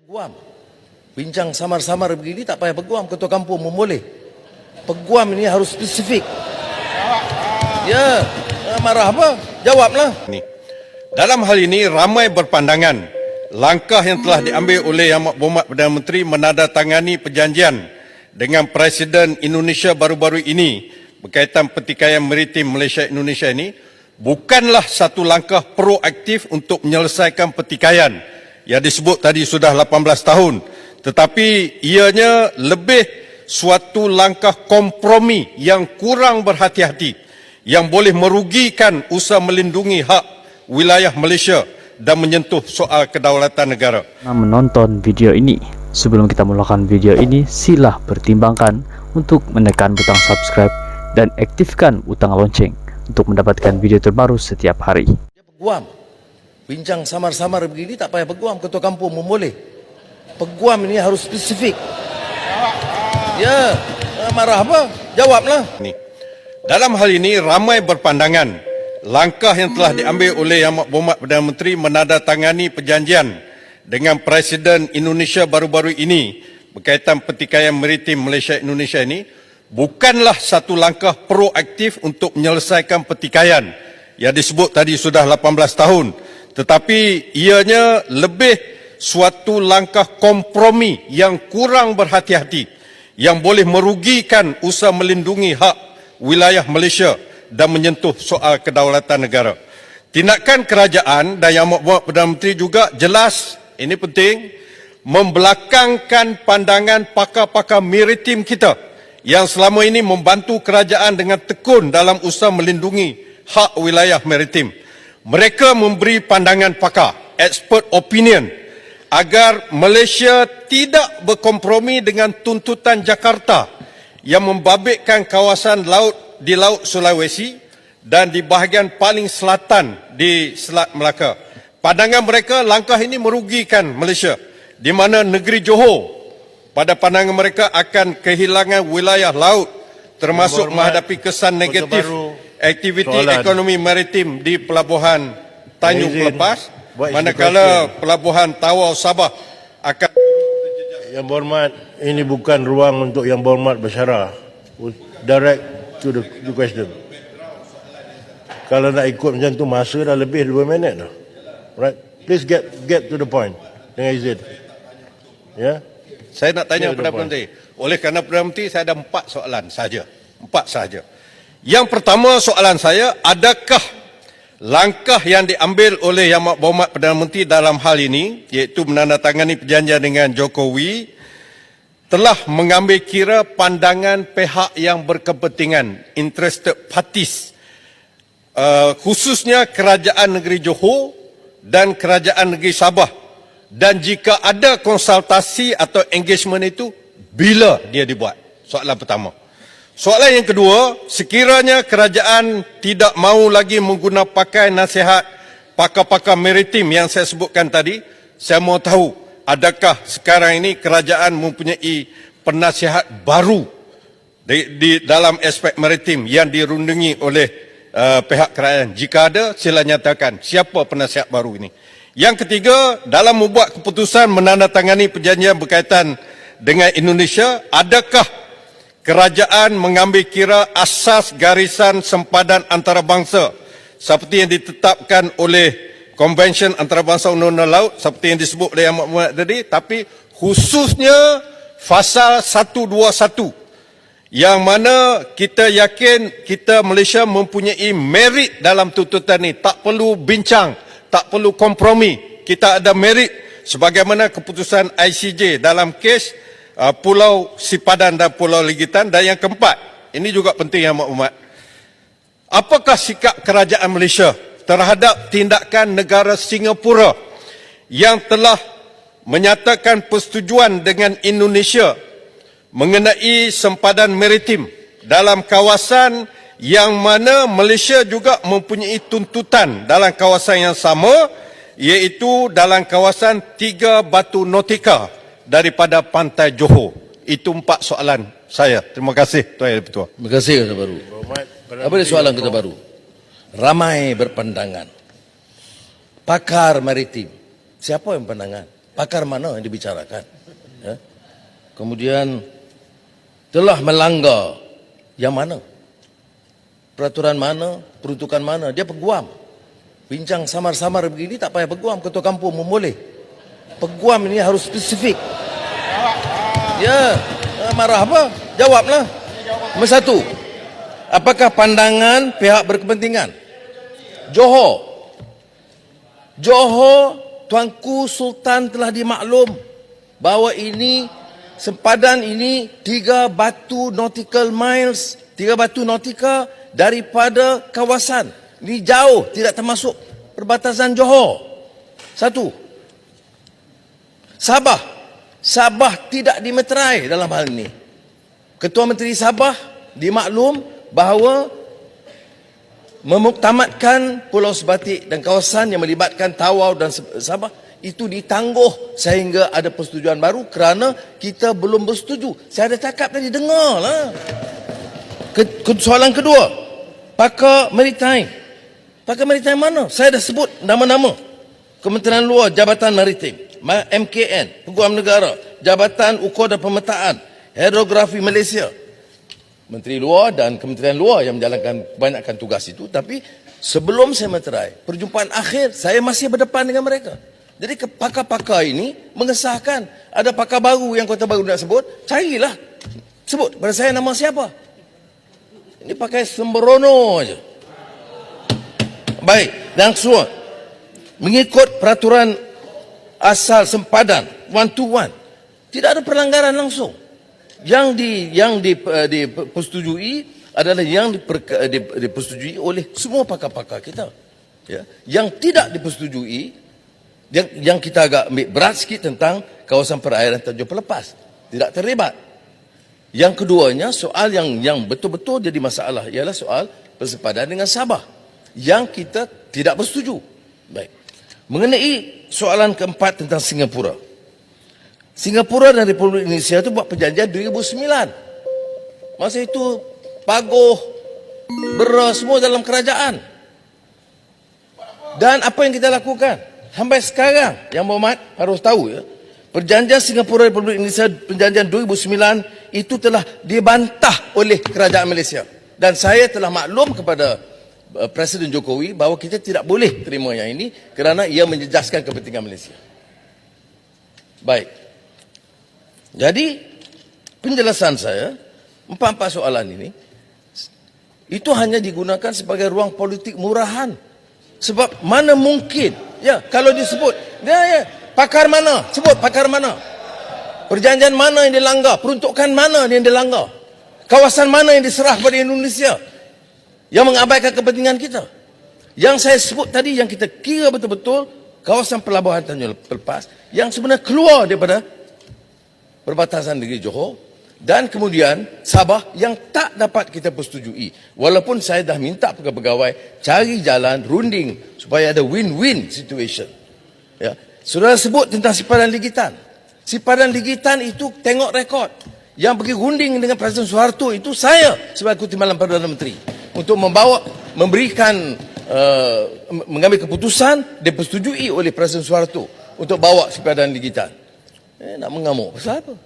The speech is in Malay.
Peguam. Bincang samar-samar begini tak payah peguam, ketua kampung memboleh. Peguam ini harus spesifik. Ya, marah apa? Jawablah. Dalam hal ini ramai berpandangan langkah yang telah diambil oleh Yang Berhormat Perdana Menteri menandatangani perjanjian dengan Presiden Indonesia baru-baru ini berkaitan pertikaian maritim Malaysia Indonesia ini bukanlah satu langkah proaktif untuk menyelesaikan pertikaian yang disebut tadi sudah 18 tahun, tetapi ianya lebih suatu langkah kompromi yang kurang berhati-hati yang boleh merugikan usaha melindungi hak wilayah Malaysia dan menyentuh soal kedaulatan negara. Menonton video ini, sebelum kita melakukan video ini, sila pertimbangkan untuk menekan butang subscribe dan aktifkan butang lonceng untuk mendapatkan video terbaru setiap hari. Peguam. Bincang samar-samar begini tak payah peguam, ketua kampung memboleh. Peguam ini harus spesifik. Ya, marah apa? Jawablah. Dalam hal ini ramai berpandangan langkah yang telah diambil oleh Yang Berhormat Perdana Menteri menandatangani perjanjian dengan Presiden Indonesia baru-baru ini berkaitan pertikaian maritim Malaysia Indonesia ini bukanlah satu langkah proaktif untuk menyelesaikan pertikaian yang disebut tadi sudah 18 tahun, tetapi ianya lebih suatu langkah kompromi yang kurang berhati-hati yang boleh merugikan usaha melindungi hak wilayah Malaysia dan menyentuh soal kedaulatan negara. Tindakan kerajaan dan Yang Berhormat Perdana Menteri juga jelas, ini penting, membelakangkan pandangan pakar-pakar maritim kita yang selama ini membantu kerajaan dengan tekun dalam usaha melindungi hak wilayah maritim. Mereka memberi pandangan pakar, expert opinion, agar Malaysia tidak berkompromi dengan tuntutan Jakarta yang membabitkan kawasan laut di Laut Sulawesi dan di bahagian paling selatan di Selat Melaka. Pandangan mereka, langkah ini merugikan Malaysia, di mana negeri Johor pada pandangan mereka akan kehilangan wilayah laut termasuk menghadapi kesan negatif aktiviti ekonomi maritim di pelabuhan Tanjung Pelepas, manakala pelabuhan Tawau Sabah akan... Yang Berhormat, ini bukan ruang untuk Yang Berhormat bersyarah. Direct to the question. Kalau nak ikut macam tu, masa dah lebih 2 minit dah. Right? Please get to the point. Dengan izin. Ya. Saya nak tanya Perdana Menteri. Oleh kerana Perdana Menteri, saya ada 4 soalan saja. 4 sahaja. Yang pertama soalan saya, adakah langkah yang diambil oleh Yang Berhormat Perdana Menteri dalam hal ini, iaitu menandatangani perjanjian dengan Jokowi, telah mengambil kira pandangan pihak yang berkepentingan, interested parties, khususnya kerajaan negeri Johor dan kerajaan negeri Sabah, dan jika ada konsultasi atau engagement itu, bila dia dibuat? Soalan pertama. Soalan yang kedua, sekiranya kerajaan tidak mahu lagi menggunakan pakai nasihat pakar-pakar maritim yang saya sebutkan tadi, saya mahu tahu, adakah sekarang ini kerajaan mempunyai penasihat baru di dalam aspek maritim yang dirundungi oleh pihak kerajaan? Jika ada, sila nyatakan siapa penasihat baru ini. Yang ketiga, dalam membuat keputusan menandatangani perjanjian berkaitan dengan Indonesia, adakah kerajaan mengambil kira asas garisan sempadan antarabangsa seperti yang ditetapkan oleh Konvensyen Antarabangsa Undang-Undang Laut seperti yang disebut oleh Yang Berhormat tadi, tapi khususnya Fasal 121 yang mana kita yakin kita Malaysia mempunyai merit dalam tuntutan ini. Tak perlu bincang, tak perlu kompromi. Kita ada merit sebagaimana keputusan ICJ dalam kes Pulau Sipadan dan Pulau Ligitan. Dan yang keempat, ini juga penting Yang Berhormat, apakah sikap kerajaan Malaysia terhadap tindakan negara Singapura yang telah menyatakan persetujuan dengan Indonesia mengenai sempadan maritim dalam kawasan yang mana Malaysia juga mempunyai tuntutan dalam kawasan yang sama, iaitu dalam kawasan 3 batu nautika daripada pantai Johor. Itu 4 soalan saya. Terima kasih Tuan Yang Ketua. Terima kasih Ketua Baru. Apa dia soalan Ketua Baru? Ramai berpandangan. Pakar maritim. Siapa yang pandangan? pakar mana yang dibicarakan. Ya. Kemudian telah melanggar yang mana? Peraturan mana? Peruntukan mana? Dia peguam. Bincang samar-samar begini tak payah peguam. Ketua kampung pun boleh. Peguam ini harus spesifik. Ya, marah apa? Jawablah. Nombor satu, apakah pandangan pihak berkepentingan? Johor, Tuanku Sultan telah dimaklum bahawa ini sempadan ini 3 batu nautical miles, 3 batu nautika daripada kawasan. Ini jauh, tidak termasuk perbatasan Johor. Satu. Sabah tidak dimeterai dalam hal ini. Ketua Menteri Sabah dimaklum bahawa memuktamadkan Pulau Sebatik dan kawasan yang melibatkan Tawau dan Sabah itu ditangguh sehingga ada persetujuan baru kerana kita belum bersetuju. Saya ada cakap tadi, dengarlah. Soalan kedua, pakar maritime. Pakar maritime mana? Saya dah sebut nama-nama. Kementerian Luar, Jabatan Maritim, MKN, Peguam Negara, Jabatan Ukur dan Pemetaan, Hidrografi Malaysia. Menteri Luar dan Kementerian Luar yang menjalankan kebanyakan tugas itu. Tapi sebelum saya meterai, perjumpaan akhir saya masih berdepan dengan mereka. Jadi pakar-pakar ini mengesahkan. Ada pakar baru yang Kota Baru nak sebut, carilah. Sebut pada saya nama siapa. Ini pakai sembrono aja. Baik, dan semua mengikut peraturan asal sempadan 1 to 1. Tidak ada pelanggaran langsung. Yang dipersetujui adalah yang dipersetujui oleh semua pakar-pakar kita. Ya. Yang tidak dipersetujui, yang kita agak ambil berat sikit tentang kawasan perairan Tanjung Pelepas. Tidak terlibat. Yang keduanya, soal yang betul-betul jadi masalah ialah soal bersepadan dengan Sabah. Yang kita tidak bersetuju. Baik. Mengenai soalan keempat tentang Singapura. Singapura dan Republik Indonesia itu buat perjanjian 2009. Masa itu paguh, beras semua dalam kerajaan. Dan apa yang kita lakukan? Sampai sekarang, yang berhormat harus tahu ya, perjanjian Singapura dan Republik Indonesia perjanjian 2009 itu telah dibantah oleh kerajaan Malaysia. Dan saya telah maklum kepada Presiden Jokowi bahawa kita tidak boleh terima yang ini kerana ia menjejaskan kepentingan Malaysia. Baik. Jadi, penjelasan saya, 4 soalan ini, itu hanya digunakan sebagai ruang politik murahan. Sebab mana mungkin, ya kalau disebut, ya, pakar mana, sebut pakar mana. Perjanjian mana yang dilanggar, peruntukan mana yang dilanggar. Kawasan mana yang diserah kepada Indonesia yang mengabaikan kepentingan kita. Yang saya sebut tadi, yang kita kira betul-betul, kawasan pelabuhan Tanjung Pelepas, yang sebenarnya keluar daripada perbatasan negeri Johor, dan kemudian Sabah yang tak dapat kita persetujui. Walaupun saya dah minta pegawai-pegawai cari jalan runding supaya ada win-win situation. Ya. Saudara sebut tentang sipadan ligitan. Sipadan ligitan itu tengok rekod. Yang pergi runding dengan Presiden Soeharto itu saya sebagai Timbalan Perdana Menteri untuk memberikan mengambil keputusan dipersetujui oleh Presiden Soeharto untuk bawa sipadan ligitan. Nak mengamuk pasal apa?